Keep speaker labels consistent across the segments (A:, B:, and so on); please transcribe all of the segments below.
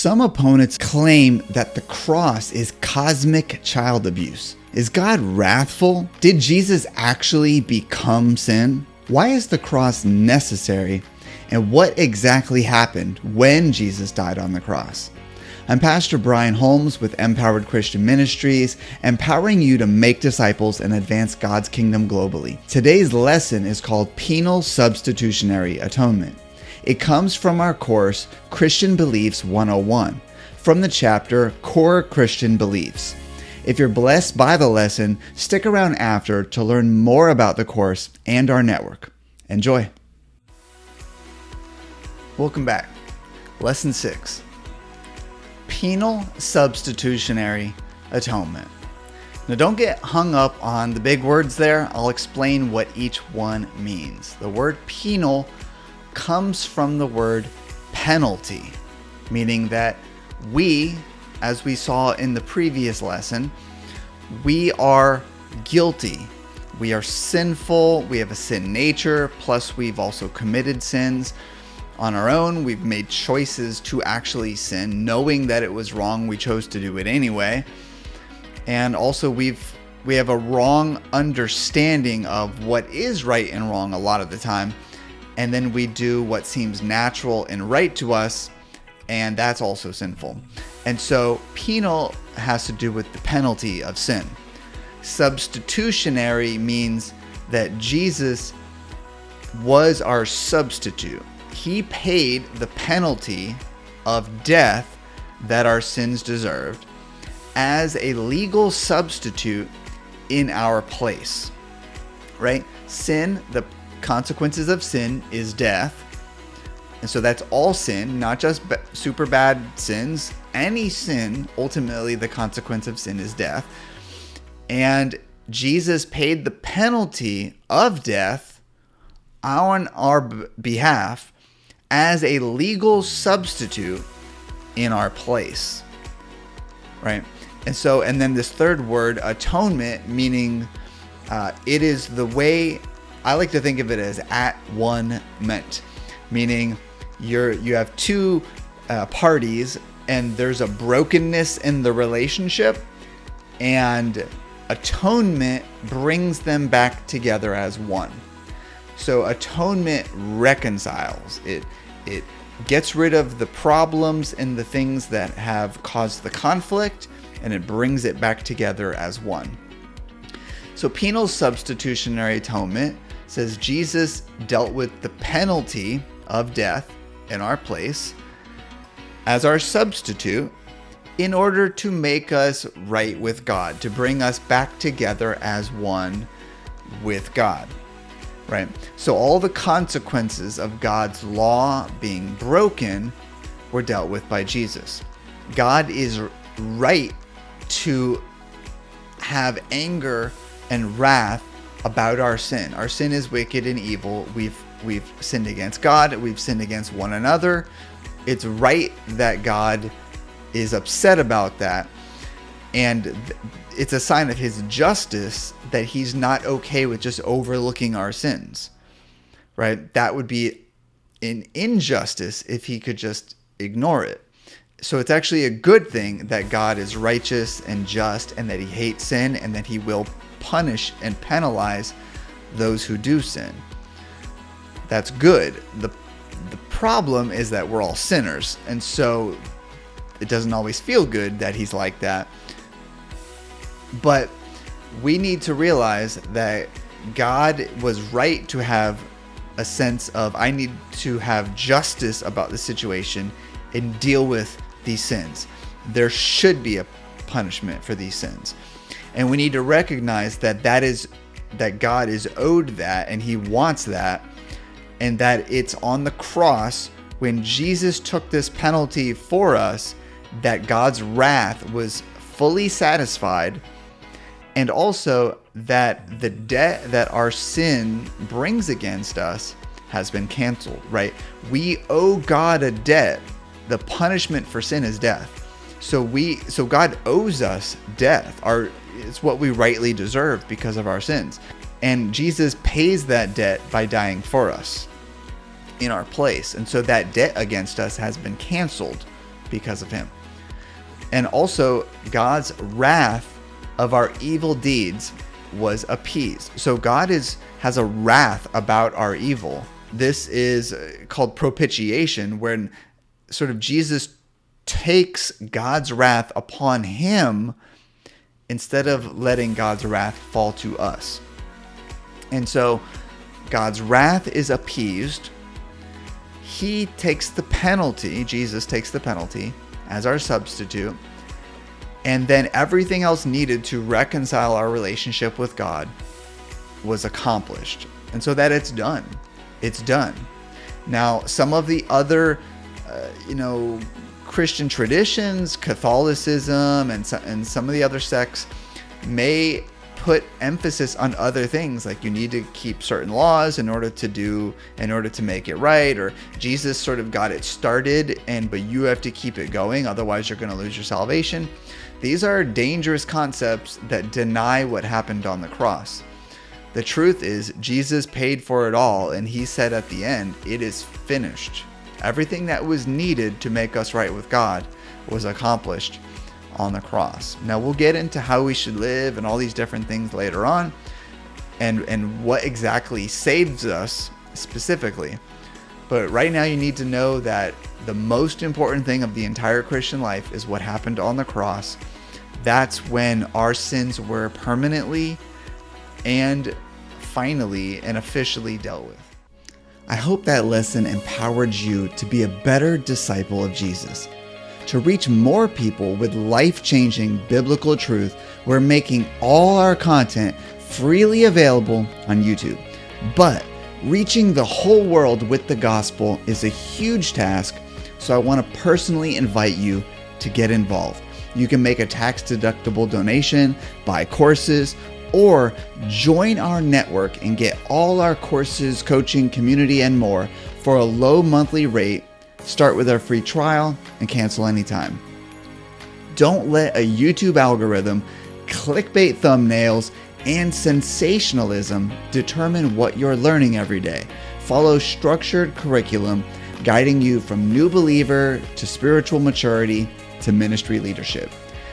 A: Some opponents claim that the cross is cosmic child abuse. Is God wrathful? Did Jesus actually become sin? Why is the cross necessary? And what exactly happened when Jesus died on the cross? I'm Pastor Brian Holmes with MPowered Christian Ministries, empowering you to make disciples and advance God's kingdom globally. Today's lesson is called Penal Substitutionary Atonement. It comes from our course, Christian Beliefs 101, from the chapter Core Christian Beliefs. If you're blessed by the lesson, stick around after to learn more about the course and our network. Enjoy. Welcome back. Lesson 6. Penal Substitutionary Atonement. Now don't get hung up on the big words there. I'll explain what each one means. The word penal comes from the word penalty, meaning that we, as we saw in the previous lesson, we are guilty. We are sinful. We have a sin nature, plus we've also committed sins on our own. We've made choices to actually sin, knowing that it was wrong. We chose to do it anyway. And also we have a wrong understanding of what is right and wrong a lot of the time. And then we do what seems natural and right to us, and that's also sinful. And so penal has to do with the penalty of sin. Substitutionary means that Jesus was our substitute. He paid the penalty of death that our sins deserved as a legal substitute in our place, right? Sin, the consequences of sin is death. And so that's all sin, not just super bad sins. Any sin, ultimately the consequence of sin is death. And Jesus paid the penalty of death on our behalf as a legal substitute in our place, right? And then this third word, atonement, meaning it is the way, I like to think of it as at one meant, meaning you have two parties and there's a brokenness in the relationship, and atonement brings them back together as one. So atonement reconciles. It gets rid of the problems and the things that have caused the conflict, and it brings it back together as one. So penal substitutionary atonement says Jesus dealt with the penalty of death in our place as our substitute in order to make us right with God, to bring us back together as one with God, right? So all the consequences of God's law being broken were dealt with by Jesus. God is right to have anger and wrath about our sin. Our sin is wicked and evil. We've sinned against God. We've sinned against one another. It's right that God is upset about that. And it's a sign of his justice that he's not okay with just overlooking our sins, right? That would be an injustice if he could just ignore it. So it's actually a good thing that God is righteous and just, and that he hates sin, and that he will punish and penalize those who do sin. That's good. The problem is that we're all sinners, and so it doesn't always feel good that he's like that. But we need to realize that God was right to have a sense of, I need to have justice about the situation and deal with these sins. There should be a punishment for these sins. And we need to recognize that God is owed that, and he wants that, and that it's on the cross when Jesus took this penalty for us that God's wrath was fully satisfied, and also that the debt that our sin brings against us has been canceled, right? We owe God a debt. The punishment for sin is death. So God owes us death. It's what we rightly deserve because of our sins. And Jesus pays that debt by dying for us in our place. And so that debt against us has been canceled because of him. And also, God's wrath of our evil deeds was appeased. So God has a wrath about our evil. This is called propitiation, when sort of Jesus takes God's wrath upon him instead of letting God's wrath fall to us. And so God's wrath is appeased. He takes the penalty, Jesus takes the penalty as our substitute. And then everything else needed to reconcile our relationship with God was accomplished. And so that it's done. It's done. Now, some of the other, Christian traditions, Catholicism, and some of the other sects may put emphasis on other things, like you need to keep certain laws in order to make it right, or Jesus sort of got it started, but you have to keep it going, otherwise you're going to lose your salvation. These are dangerous concepts that deny what happened on the cross. The truth is, Jesus paid for it all, and he said at the end, "It is finished." Everything that was needed to make us right with God was accomplished on the cross. Now, we'll get into how we should live and all these different things later on, and what exactly saves us specifically. But right now, you need to know that the most important thing of the entire Christian life is what happened on the cross. That's when our sins were permanently and finally and officially dealt with. I hope that lesson empowered you to be a better disciple of Jesus. To reach more people with life-changing biblical truth, we're making all our content freely available on YouTube. But reaching the whole world with the gospel is a huge task, so I want to personally invite you to get involved. You can make a tax-deductible donation, buy courses, or join our network and get all our courses, coaching, community, and more for a low monthly rate. Start with our free trial and cancel anytime. Don't let a YouTube algorithm, clickbait thumbnails, and sensationalism determine what you're learning every day. Follow structured curriculum guiding you from new believer to spiritual maturity to ministry leadership.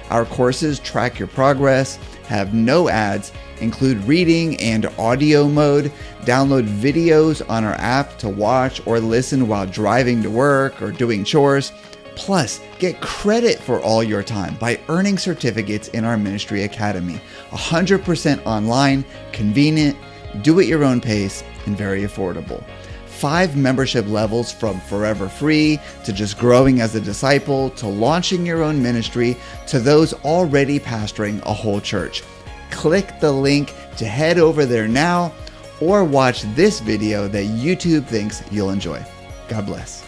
A: Our courses track your progress, have no ads, include reading and audio mode. Download videos on our app to watch or listen while driving to work or doing chores. Plus, get credit for all your time by earning certificates in our Ministry Academy. 100% online, convenient, do at your own pace, and very affordable. 5 membership levels, from forever free to just growing as a disciple to launching your own ministry to those already pastoring a whole church. Click the link to head over there now, or watch this video that YouTube thinks you'll enjoy. God bless.